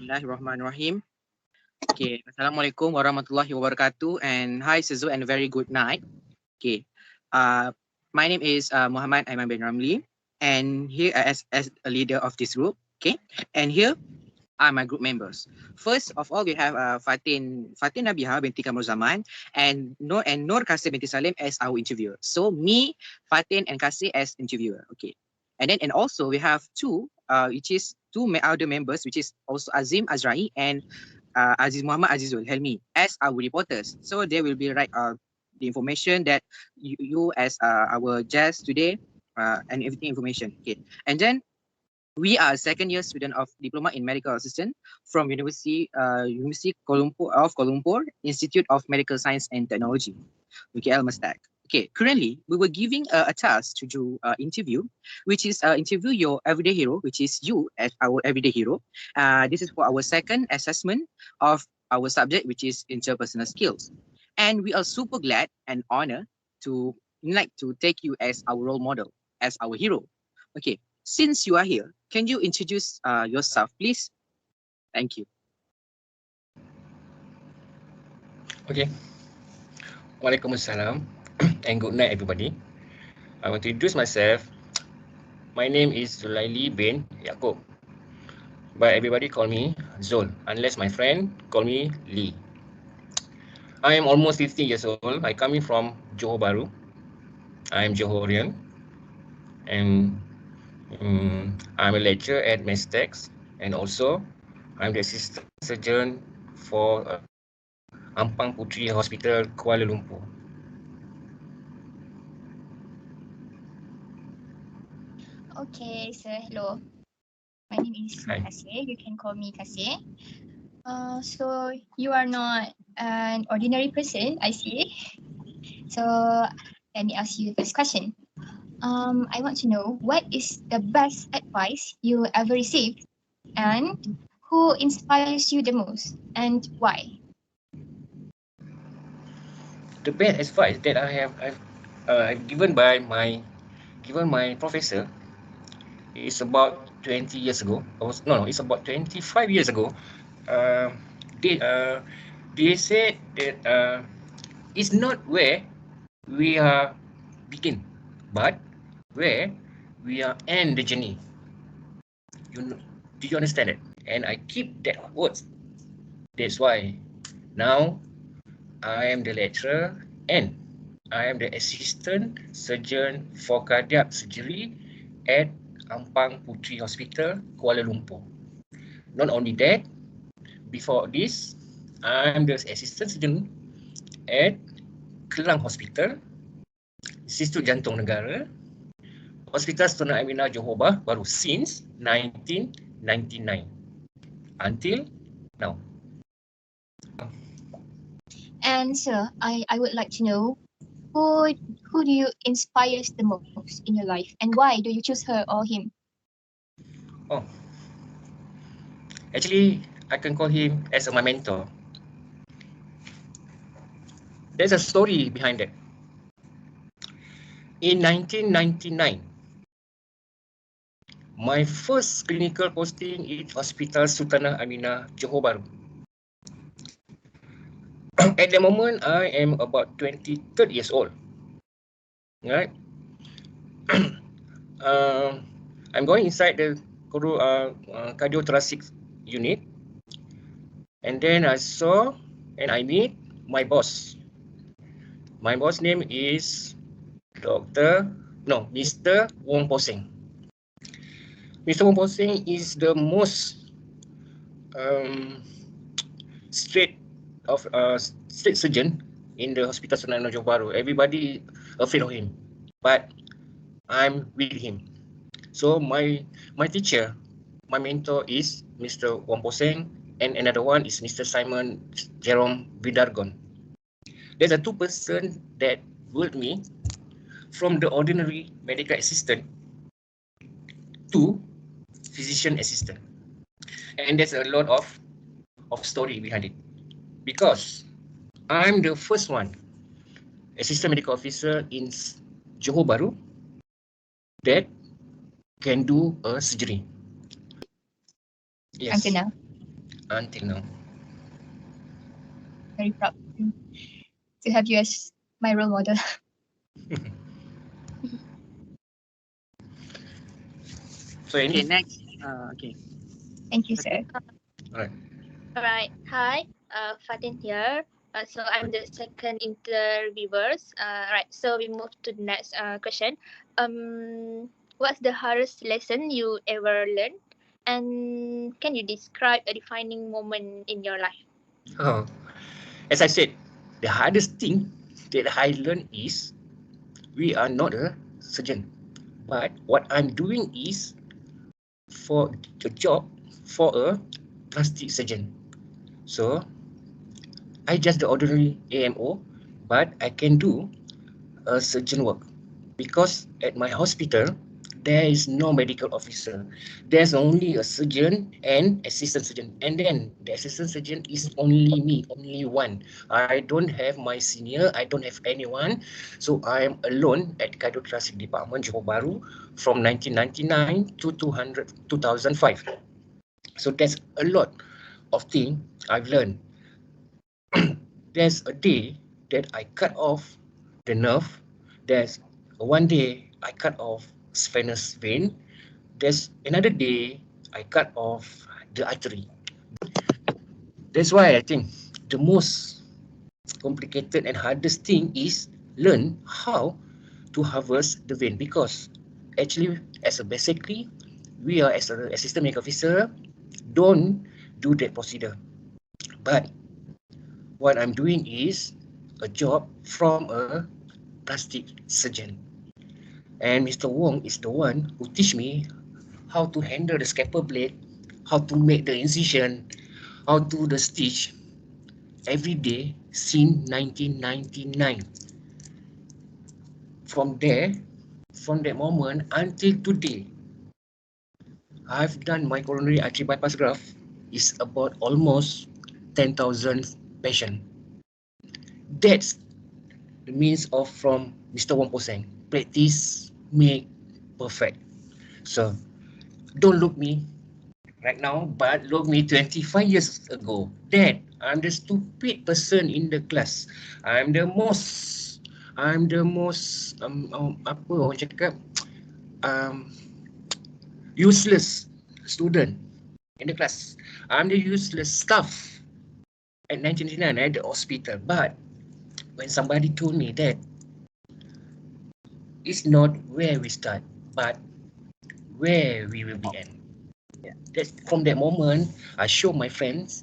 Bismillahirrahmanirrahim. Okay, Assalamualaikum warahmatullahi wabarakatuh, and hi Suzu, and a very good night. Okay, uh, my name is Muhammad Aiman bin Ramli, and here as a leader of this group. Okay, and here are my group members. First of all, we have Fatin Nabiha binti Kamrul Zaman and Nur Kasih binti Salim as our interviewer. So me, Fatin, and Kasih as interviewer. Okay, and also we have which is other members, which is also Azim Azrai and Aziz Muhammad Azizul Helmi as our reporters. So they will be the information that you as our guest today and everything information. Okay, and then we are a second year student of Diploma in Medical Assistant from University Kuala Lumpur Institute of Medical Science and Technology, UKL Mestak. Okay, currently we were giving a task to do interview, which is interview your everyday hero, which is you as our everyday hero. This is for our second assessment of our subject, which is interpersonal skills, and we are super glad and honored to to take you as our role model, as our hero. Okay, since you are here, can you introduce yourself, please? Thank you. Okay. Waalaikumsalam and good night everybody. I want to introduce myself. My name is Zulaily Yakob. But everybody call me Zul, unless my friend call me Lee. I am almost 15 years old. I coming from Johor Bahru. I am Johorian and I'm a lecturer at Mestex, and also I'm the assistant surgeon for Ampang Puteri Hospital, Kuala Lumpur. Okay, so hello. My name is Kasih. You can call me Kasih. So you are not an ordinary person, I see. So let me ask you this question. I want to know what is the best advice you ever received, and who inspires you the most, and why? The best advice that I've given by my professor is about 20 years ago. It's about 25 years ago. Uh, they said that it's not where we are begin, but where we are end the journey. Do you understand it? And I keep that words. That's why now I am the lecturer and I am the assistant surgeon for cardiac surgery at Ampang Puteri Hospital, Kuala Lumpur. Not only that, before this, I am the assistant surgeon at Kelang Hospital, Institut Jantung Negara, Hospital Sultan Aminah Johor Bahru since 1999 until now. And so I would like to know who do you inspires the most in your life, and why do you choose her or him? Oh, actually, I can call him as my mentor. There's a story behind it. In 1999, my first clinical posting is Hospital Sultanah Aminah Johor Bahru. At the moment, I am about 23 years old. Right? I'm going inside the cardiothoracic unit, and then I saw and I meet my boss. My boss name is Mr. Wong Poseng. Mr. Wong Poseng is the most straight surgeon in the Hospital Sultan Johor Bahru. Everybody afraid of him, but I'm with him. So my teacher, my mentor is Mr. Wong Poseng, and another one is Mr. Simon Jerome Vidargon. There's a two person that built me from the ordinary medical assistant to physician assistant. And there's a lot of story behind it. Because I'm the first one, assistant medical officer in Johor Bahru, that can do a surgery. Yes. Until now. until now. Very proud to have you as my role model. So Okay, any? next. Okay. Thank you, sir. Alright. Alright, hi, Fatin here. So I'm the second interviewers. Right, so we move to the next question. What's the hardest lesson you ever learned? And can you describe a defining moment in your life? Oh, as I said, the hardest thing that I learned is we are not a surgeon, but what I'm doing is for a job for a plastic surgeon. So I just the ordinary AMO, but I can do a surgeon work because at my hospital there is no medical officer. There's only a surgeon and assistant surgeon, and then the assistant surgeon is only me, only one. I don't have my senior, I don't have anyone, so I am alone at cardiothoracic department Johor Bahru from 1999 to 2005. So that's a lot of thing I've learned. There's a day that I cut off the nerve. There's one day I cut off spinous vein. There's another day I cut off the artery. That's why I think the most complicated and hardest thing is learn how to harvest the vein, because actually as a basically we are as an assistant medical officer don't do that procedure. But what I'm doing is a job from a plastic surgeon. And Mr. Wong is the one who teach me how to handle the scalpel blade, how to make the incision, how to do the stitch every day since 1999. From there, from that moment until today, I've done my coronary artery bypass graft is about almost 10,000 patients. That's the means of from Mr. Wong Poseng. Practice make perfect. So don't look me right now, but look me 25 years ago. Then I'm the stupid person in the class. I'm the most apa orang cakap useless student in the class. I'm the useless staff at 1999 at the hospital. But when somebody told me that it's not where we start, but where we will be end. That's from that moment I show my friends,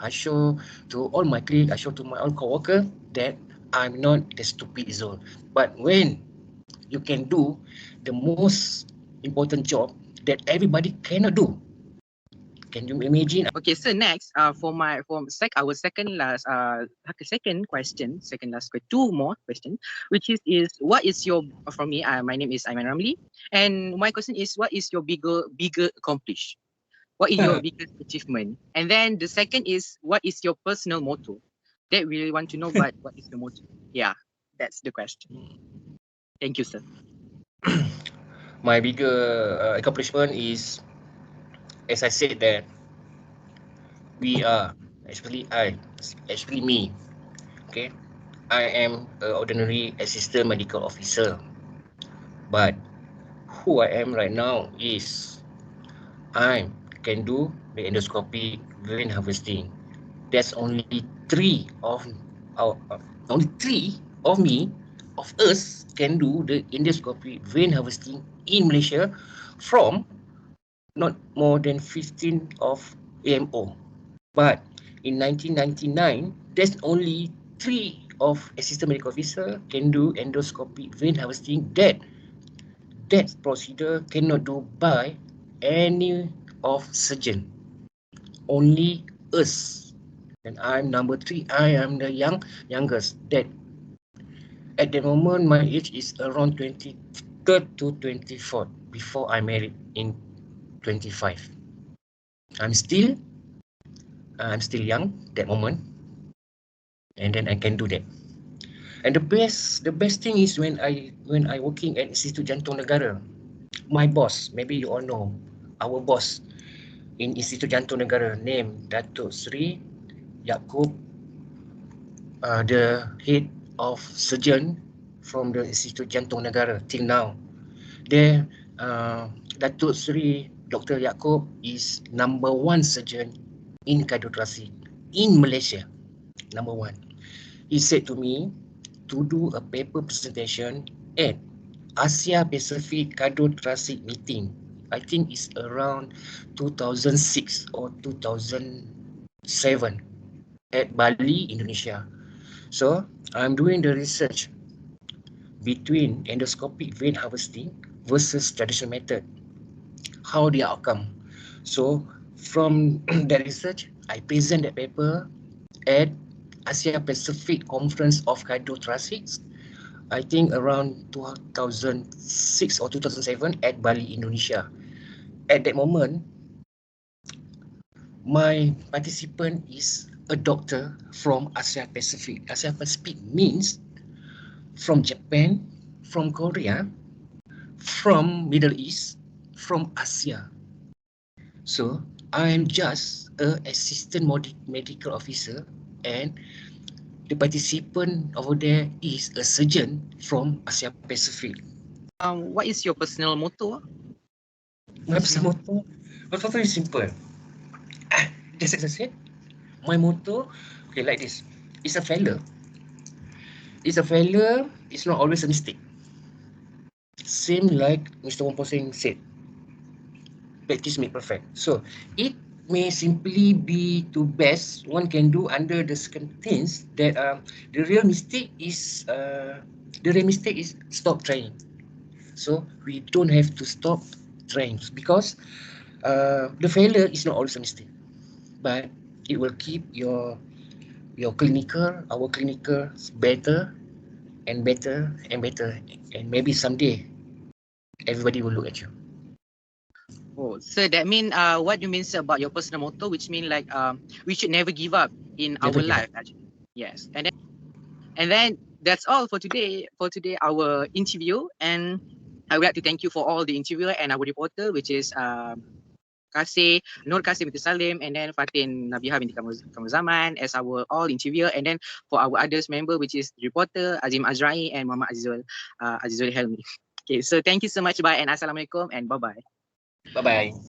I show to all my colleagues, I show to my all co-worker that I'm not the stupid Zul. But when you can do the most important job that everybody cannot do, can you imagine? Okay, so next, our second question, two more questions, which is what is your from me? My name is Aiman Ramli, and my question is what is your bigger accomplish? What is your biggest achievement? And then the second is what is your personal motto? That we really want to know, but what is the motto? Yeah, that's the question. Thank you, sir. My bigger accomplishment is, as I said, that we are, especially me, okay, I am an ordinary assistant medical officer, but who I am right now is I can do the endoscopy vein harvesting. There's only three of me, of us can do the endoscopy vein harvesting in Malaysia from not more than 15 of AMO. But in 1999, there's only 3 of assistant medical officer can do endoscopy vein harvesting. That procedure cannot do by any of surgeon. Only us. And I'm number 3. I am the youngest. That at the moment my age is around 23rd to 24th before I married in 25. I'm still young that moment, and then I can do that. And the best thing is when I working at Institut Jantung Negara, my boss, maybe you all know, our boss, in Institut Jantung Negara, named Datuk Sri Yakob, the head of surgeon from the Institut Jantung Negara till now. There, Datuk Sri Dr. Yakob is #1 surgeon in cardiothoracic in Malaysia. #1. He said to me to do a paper presentation at Asia Pacific Cardiothoracic meeting. I think it's around 2006 or 2007 at Bali, Indonesia. So I'm doing the research between endoscopic vein harvesting versus traditional method. How the outcome. So from that research, I present that paper at Asia Pacific Conference of Cardiothoracics, I think around 2006 or 2007 at Bali, Indonesia. At that moment, my participant is a doctor from Asia Pacific. Asia Pacific means from Japan, from Korea, from Middle East, from Asia. So I'm just a assistant medical officer, and the participant over there is a surgeon from Asia Pacific. What is your personal motto? My motto is simple. Just as I said, my motto, okay, like this. It's a failure. It's a failure. It's not always a mistake. Same like Mr. Wamposeng said, practice make perfect. So it may simply be to best one can do under the circumstance that the real mistake is stop trying. So we don't have to stop trying because the failure is not always a mistake, but it will keep our clinical better and better and better, and maybe someday everybody will look at you. Oh, so that mean what you mean about your personal motto, which mean like we should never give up in Never our give up. life actually. Yes. And then that's all for today. For today, our interview, and I would like to thank you for all the interviewer and our reporter, which is Kasih, Nur Kasih binti Salim, and then Fatin Nabiha binti Kamuzaman as our all interviewer, and then for our others member, which is reporter Azim Azrai and Muhammad Azizul Helmi. Okay, so thank you so much. Bye and Assalamualaikum and bye bye. Bye bye.